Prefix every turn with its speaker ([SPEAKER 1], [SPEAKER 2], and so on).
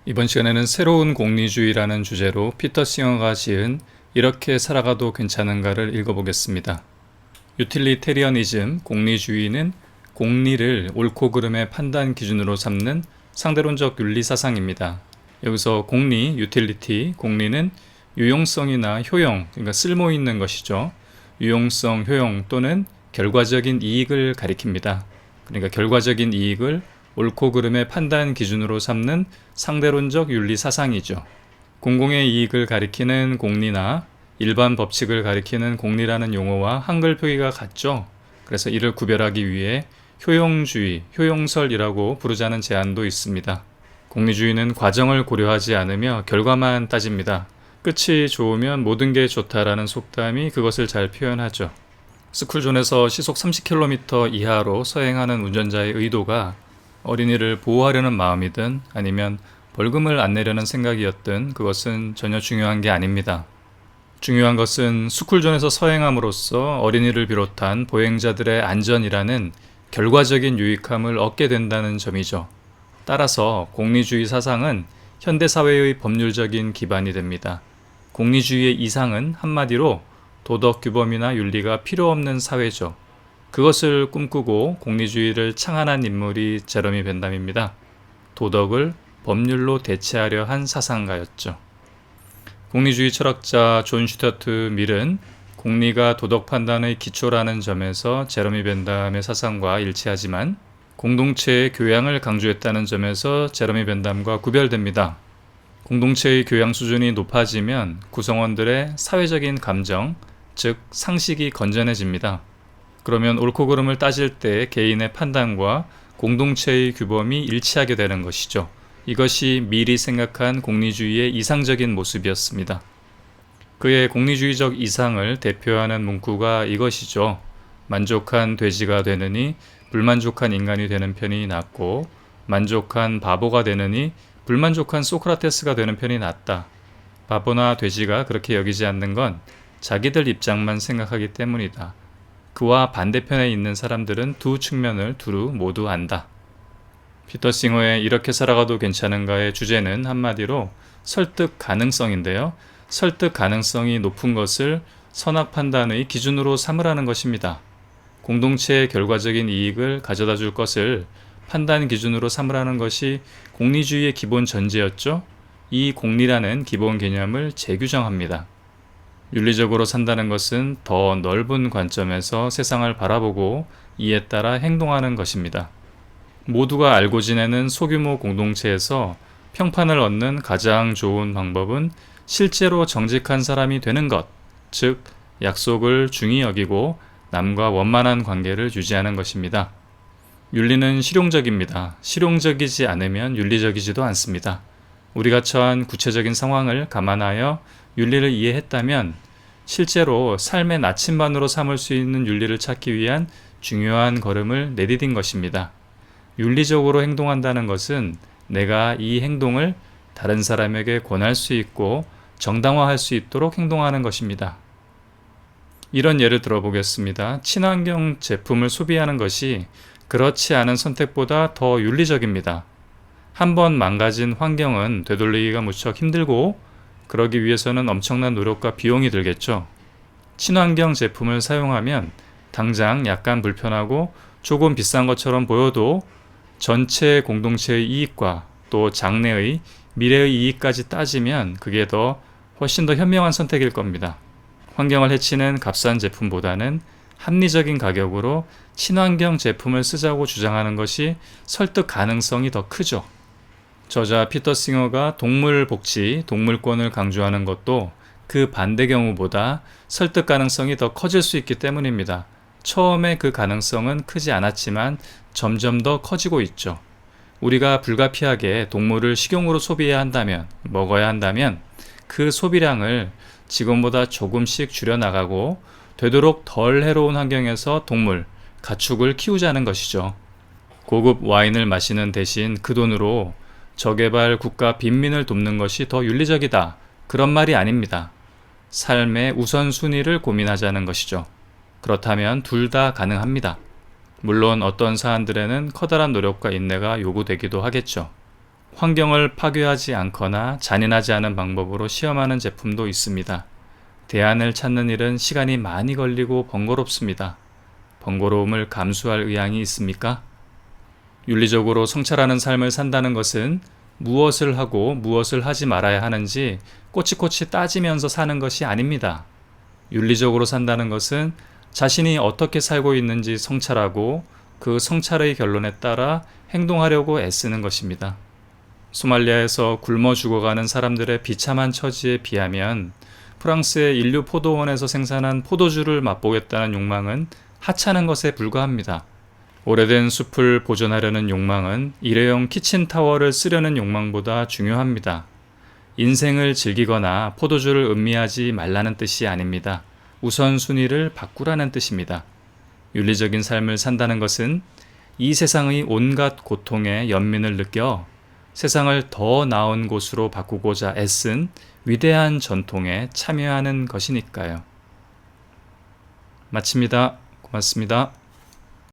[SPEAKER 1] 이번 시간에는 새로운 공리주의라는 주제로 피터 싱어가 지은 이렇게 살아가도 괜찮은가를 읽어보겠습니다. 유틸리테리어니즘, 공리주의는 공리를 옳고 그름의 판단 기준으로 삼는 상대론적 윤리 사상입니다. 여기서 공리, 유틸리티, 공리는 유용성이나 효용, 그러니까 쓸모 있는 것이죠. 유용성, 효용 또는 결과적인 이익을 가리킵니다. 그러니까 결과적인 이익을 옳고 그름의 판단 기준으로 삼는 상대론적 윤리 사상이죠. 공공의 이익을 가리키는 공리나 일반 법칙을 가리키는 공리라는 용어와 한글 표기가 같죠. 그래서 이를 구별하기 위해 효용주의, 효용설이라고 부르자는 제안도 있습니다. 공리주의는 과정을 고려하지 않으며 결과만 따집니다. 끝이 좋으면 모든 게 좋다라는 속담이 그것을 잘 표현하죠. 스쿨존에서 시속 30km 이하로 서행하는 운전자의 의도가 어린이를 보호하려는 마음이든 아니면 벌금을 안 내려는 생각이었든 그것은 전혀 중요한 게 아닙니다. 중요한 것은 스쿨존에서 서행함으로써 어린이를 비롯한 보행자들의 안전이라는 결과적인 유익함을 얻게 된다는 점이죠. 따라서 공리주의 사상은 현대사회의 법률적인 기반이 됩니다. 공리주의의 이상은 한마디로 도덕 규범이나 윤리가 필요 없는 사회죠. 그것을 꿈꾸고 공리주의를 창안한 인물이 제러미 벤담입니다. 도덕을 법률로 대체하려 한 사상가였죠. 공리주의 철학자 존 슈터트 밀은 공리가 도덕 판단의 기초라는 점에서 제러미 벤담의 사상과 일치하지만 공동체의 교양을 강조했다는 점에서 제러미 벤담과 구별됩니다. 공동체의 교양 수준이 높아지면 구성원들의 사회적인 감정, 즉 상식이 건전해집니다. 그러면 옳고 그름을 따질 때 개인의 판단과 공동체의 규범이 일치하게 되는 것이죠. 이것이 밀이 생각한 공리주의의 이상적인 모습이었습니다. 그의 공리주의적 이상을 대표하는 문구가 이것이죠. 만족한 돼지가 되느니 불만족한 인간이 되는 편이 낫고 만족한 바보가 되느니 불만족한 소크라테스가 되는 편이 낫다. 바보나 돼지가 그렇게 여기지 않는 건 자기들 입장만 생각하기 때문이다. 그와 반대편에 있는 사람들은 두 측면을 두루 모두 안다. 피터 싱어의 이렇게 살아가도 괜찮은가의 주제는 한마디로 설득 가능성인데요. 설득 가능성이 높은 것을 선악 판단의 기준으로 삼으라는 것입니다. 공동체의 결과적인 이익을 가져다 줄 것을 판단 기준으로 삼으라는 것이 공리주의의 기본 전제였죠. 이 공리라는 기본 개념을 재규정합니다. 윤리적으로 산다는 것은 더 넓은 관점에서 세상을 바라보고 이에 따라 행동하는 것입니다. 모두가 알고 지내는 소규모 공동체에서 평판을 얻는 가장 좋은 방법은 실제로 정직한 사람이 되는 것, 즉 약속을 중히 여기고 남과 원만한 관계를 유지하는 것입니다. 윤리는 실용적입니다. 실용적이지 않으면 윤리적이지도 않습니다. 우리가 처한 구체적인 상황을 감안하여 윤리를 이해했다면 실제로 삶의 나침반으로 삼을 수 있는 윤리를 찾기 위한 중요한 걸음을 내디딘 것입니다. 윤리적으로 행동한다는 것은 내가 이 행동을 다른 사람에게 권할 수 있고 정당화할 수 있도록 행동하는 것입니다. 이런 예를 들어보겠습니다. 친환경 제품을 소비하는 것이 그렇지 않은 선택보다 더 윤리적입니다. 한번 망가진 환경은 되돌리기가 무척 힘들고 그러기 위해서는 엄청난 노력과 비용이 들겠죠. 친환경 제품을 사용하면 당장 약간 불편하고 조금 비싼 것처럼 보여도 전체 공동체의 이익과 또 장래의 미래의 이익까지 따지면 그게 훨씬 더 현명한 선택일 겁니다. 환경을 해치는 값싼 제품보다는 합리적인 가격으로 친환경 제품을 쓰자고 주장하는 것이 설득 가능성이 더 크죠. 저자 피터 싱어가 동물 복지, 동물권을 강조하는 것도 그 반대 경우보다 설득 가능성이 더 커질 수 있기 때문입니다. 처음에 그 가능성은 크지 않았지만 점점 더 커지고 있죠. 우리가 불가피하게 동물을 식용으로 소비해야 한다면, 먹어야 한다면 그 소비량을 지금보다 조금씩 줄여나가고 되도록 덜 해로운 환경에서 동물, 가축을 키우자는 것이죠. 고급 와인을 마시는 대신 그 돈으로 저개발 국가 빈민을 돕는 것이 더 윤리적이다. 그런 말이 아닙니다. 삶의 우선순위를 고민하자는 것이죠. 그렇다면 둘 다 가능합니다. 물론 어떤 사안들에는 커다란 노력과 인내가 요구되기도 하겠죠. 환경을 파괴하지 않거나 잔인하지 않은 방법으로 시험하는 제품도 있습니다. 대안을 찾는 일은 시간이 많이 걸리고 번거롭습니다. 번거로움을 감수할 의향이 있습니까? 윤리적으로 성찰하는 삶을 산다는 것은 무엇을 하고 무엇을 하지 말아야 하는지 꼬치꼬치 따지면서 사는 것이 아닙니다. 윤리적으로 산다는 것은 자신이 어떻게 살고 있는지 성찰하고 그 성찰의 결론에 따라 행동하려고 애쓰는 것입니다. 소말리아에서 굶어 죽어가는 사람들의 비참한 처지에 비하면 프랑스의 인류 포도원에서 생산한 포도주를 맛보겠다는 욕망은 하찮은 것에 불과합니다. 오래된 숲을 보존하려는 욕망은 일회용 키친타워를 쓰려는 욕망보다 중요합니다. 인생을 즐기거나 포도주를 음미하지 말라는 뜻이 아닙니다. 우선순위를 바꾸라는 뜻입니다. 윤리적인 삶을 산다는 것은 이 세상의 온갖 고통에 연민을 느껴 세상을 더 나은 곳으로 바꾸고자 애쓴 위대한 전통에 참여하는 것이니까요. 마칩니다. 고맙습니다.